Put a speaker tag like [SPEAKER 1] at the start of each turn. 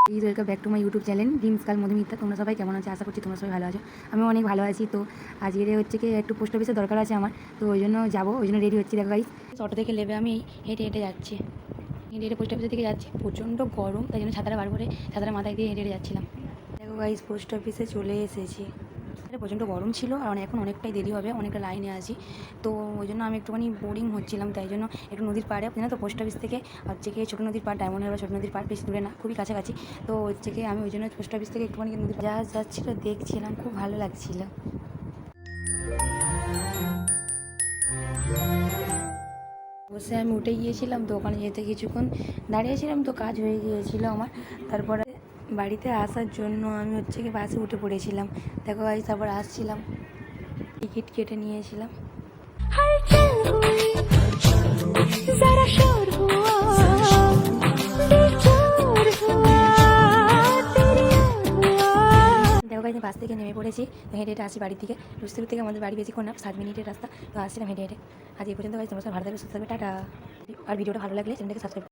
[SPEAKER 1] Welcome back to my YouTube channel dreams Madhumita. তোমরা সবাই কেমন আছো? আশা করছি তোমরা সবাই ভালো আছো। আমি অনেক ভালো আছি। তো আজকে হচ্ছে কি একটু পোস্ট অফিসে দরকার আছে আমার, তো ওই জন্য যাবো, ওই জন্য রেডি হচ্ছি। দেখো গাইস, অটো থেকে নেমে আমি হেঁটে হেঁটে যাচ্ছি, হেঁটে হেঁটে পোস্ট অফিসের দিকে যাচ্ছি। প্রচণ্ড গরম, তাই জন্য ছাতাটা বার করে ছাতাটা মাথায় দিয়ে হেঁটে হেঁটে যাচ্ছিলাম। দেখো গাইস, পোস্ট অফিসে চলে এসেছি। প্রচণ্ড গরম ছিল আর এখন অনেকটাই দেরি হবে, অনেকটা লাইনে আছি। তো ওই জন্য আমি একটুখানি বোরিং হচ্ছিলাম, তাই জন্য একটু নদীর পাড়ে, জানো তো পোস্ট অফিস থেকে হচ্ছে কি ছোটো নদীর পাড়, ডায়মন্ড হারবার ছোটো নদীর পাড় বেশি দূরে না, খুবই কাছাকাছি। তো হচ্ছে কি আমি ওই জন্য পোস্ট অফিস থেকে একটুখানি নদীর জাহাজ যাচ্ছিলো, দেখছিলাম, খুব ভালো লাগছিলো। বসে আমি উঠে গিয়েছিলাম, তো ওখানে যেতে কিছুক্ষণ দাঁড়িয়েছিলাম, তো কাজ হয়ে গিয়েছিলো আমার। তারপরে বাড়িতে আসার জন্য আমি হচ্ছে কি বাসে উঠে পড়েছিলাম। দেখো গাইস, তারপর আসছিলাম, টিকিট কেটে নিয়েছিলাম। দেখো গাইস, বাস থেকে নেমে পড়েছি, তো হেঁটে হেঁটে আসি বাড়ি থেকে। রুস্তিপুর থেকে আমাদের বাড়ি বেশিক্ষণ না, 7 মিনিটের রাস্তা। তো আসছিলাম হেঁটে হেঁটে। আজ এই পর্যন্ত গাইস, তোমরা সব ভালো থাকবে, সুস্থ থাকবে, টাটা। আর ভিডিওটা ভালো লাগলে চ্যানেলটাকে সাবস্ক্রাইব